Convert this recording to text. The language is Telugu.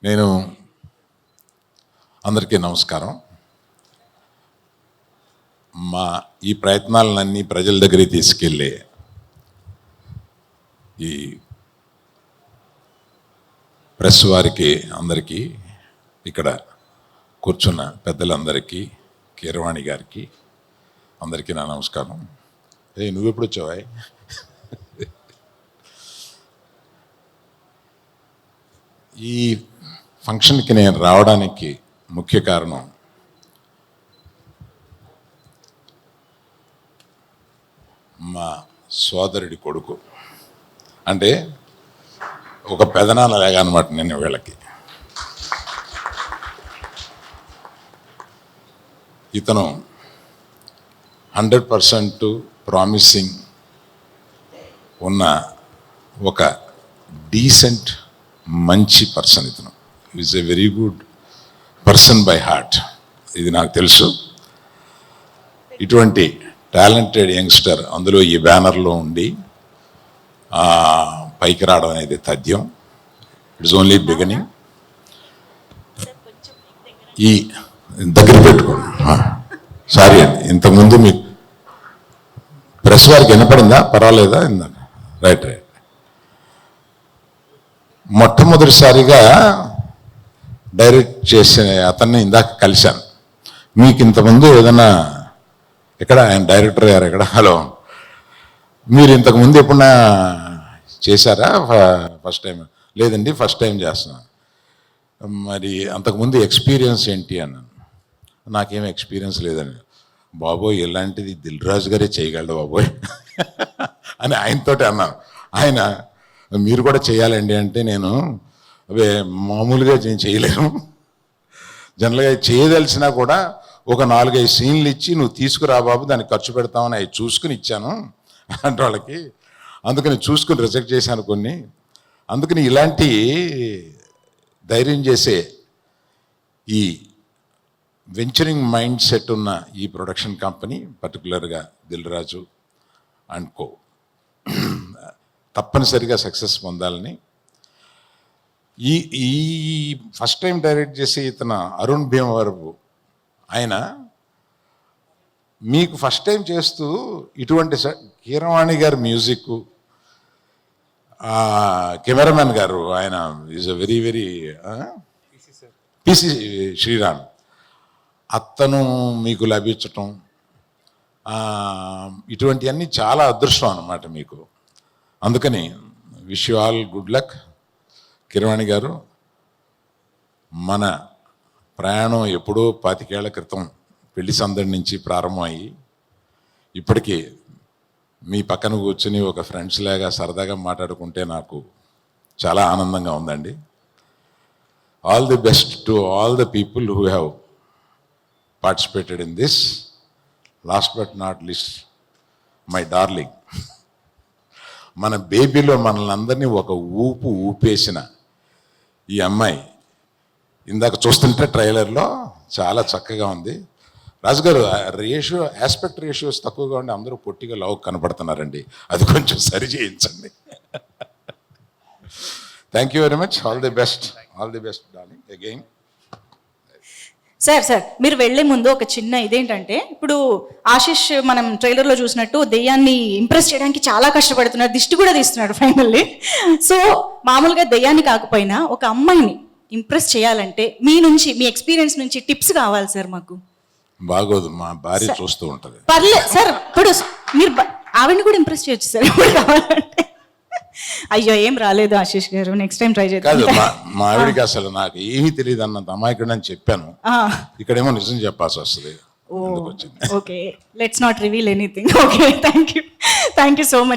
నేను అందరికీ నమస్కారం. మా ఈ ప్రయత్నాలన్నీ ప్రజల దగ్గరికి తీసుకెళ్ళే ఈ ప్రెస్ వారికి అందరికీ, ఇక్కడ కూర్చున్న పెద్దలందరికీ, కీరవాణి గారికి అందరికీ నా నమస్కారం. నువ్వెప్పుడు వచ్చావా? ఈ ఫంక్షన్కి నేను రావడానికి ముఖ్య కారణం మా సోదరుడి కొడుకు, అంటే ఒక పెదనాన్న లేగా అనమాట. నేను వీళ్ళకి ఇతను 100% ప్రామిసింగ్ ఉన్న ఒక డీసెంట్ మంచి పర్సన్. ఇతను is a very good person by heart, ఇది నాకు తెలుసు. ఇటువంటి టాలెంటెడ్ యంగ్స్టర్ అందులో ఈ బ్యానర్లో ఉండి పైకి రావడం అనేది తథ్యం. It's only beginning. ఈ దగ్గర పెట్టుకోండి. సారీ అండి, ఇంతకుముందు మీకు ప్రెస్ వారికి వినపడిందా? పర్వాలేదా? ఇందాక రైట్. మొట్టమొదటిసారిగా డైరెక్ట్ చేసిన అతన్ని ఇందాక కలిశాను. మీకు ఇంతకుముందు ఏదైనా ఎక్కడ ఆయన డైరెక్టర్ గారు ఎక్కడ? హలో, మీరు ఇంతకుముందు ఎప్పుడన్నా చేశారా? First time? లేదండి, ఫస్ట్ టైం చేస్తున్నాను. మరి అంతకుముందు ఎక్స్పీరియన్స్ ఏంటి అన్నాను. నాకేం ఎక్స్పీరియన్స్ లేదండి. బాబోయ్, ఇలాంటిది దిల్ రాజు గారే చేయగలడు బాబోయ్ అని ఆయనతోటి అన్నాను. ఆయన మీరు కూడా చేయాలండి అంటే, నేను అవే మామూలుగా నేను చేయలేను, జనరల్గా చేయదలిసినా కూడా ఒక 4-5 సీన్లు ఇచ్చి నువ్వు తీసుకురా బాబు, దానికి ఖర్చు పెడతామని అవి చూసుకుని ఇచ్చాను అంటే వాళ్ళకి. అందుకని చూసుకుని రిజెక్ట్ చేశాను కొన్ని. అందుకని ఇలాంటి ధైర్యం చేసే ఈ వెంచరింగ్ మైండ్ సెట్ ఉన్న ఈ ప్రొడక్షన్ కంపెనీ, పర్టికులర్గా దిల్ రాజు అండ్ కో, తప్పనిసరిగా సక్సెస్ పొందాలని. ఈ ఈ ఫస్ట్ టైం డైరెక్ట్ చేసే ఇతను అరుణ్ భీమవరపు, ఆయన మీకు ఫస్ట్ టైం చేస్తూ ఇటువంటి కీరవాణి గారి మ్యూజిక్, కెమెరామెన్ గారు ఆయన is a very very PC Sreeram, అతను మీకు లభించటం, ఇటువంటివన్నీ చాలా అదృష్టం అన్నమాట మీకు. అందుకని wish you all good luck. Keeravani గారు, మన ప్రయాణం ఎప్పుడో 25 ఏళ్ల క్రితం పెళ్లి సందడి నుంచి ప్రారంభమయ్యి ఇప్పటికీ మీ పక్కన కూర్చుని ఒక ఫ్రెండ్స్ లాగా సరదాగా మాట్లాడుకుంటే నాకు చాలా ఆనందంగా ఉందండి. All the best to all the people who have participated in this. Last but not least my darling, మన బేబీలో మనల్ని అందరినీ ఒక ఊపు ఊపేసిన ఈ అమ్మాయి, ఇందాక చూస్తుంటే ట్రైలర్లో చాలా చక్కగా ఉంది. రాజుగారు, ఆస్పెక్ట్ రేషియోస్ తక్కువగా ఉండి అందరూ పొట్టిగా లావు కనపడుతున్నారండి, అది కొంచెం సరి చేయించండి. Thank you very much. All the best darling again. Sir మీరు వెళ్లే ముందు ఒక చిన్న ఇదేంటంటే, ఇప్పుడు ఆశిష్ మనం ట్రైలర్లో చూసినట్టు దెయ్యాన్ని ఇంప్రెస్ చేయడానికి చాలా కష్టపడుతున్నాడు, దిష్టి కూడా తీస్తున్నాడు ఫైనల్లీ. సో మామూలుగా దెయ్యాన్ని కాకపోయినా ఒక అమ్మాయిని ఇంప్రెస్ చేయాలంటే మీ నుంచి, మీ ఎక్స్పీరియన్స్ నుంచి టిప్స్ కావాలి సార్ మాకు. బాగోదు, మా భార్య చూస్తూ ఉంటుంది. పర్లేదు సార్, ఇప్పుడు మీరు ఆవిడని కూడా ఇంప్రెస్ చేయొచ్చు సార్ ఇప్పుడు కావాలంటే. అయ్యో ఏం రాలేదు ఆశిష్ గారు, నెక్స్ట్ టైం ట్రై చేద్దాం. మా ఆవిడికి అసలు నాకు ఏమీ తెలియదు అన్నంత అమాయకుడు అని చెప్పాను, ఇక్కడేమో నిజం చెప్పాల్సి వస్తుంది. Okay, let's not reveal anything. Okay, thank you so much.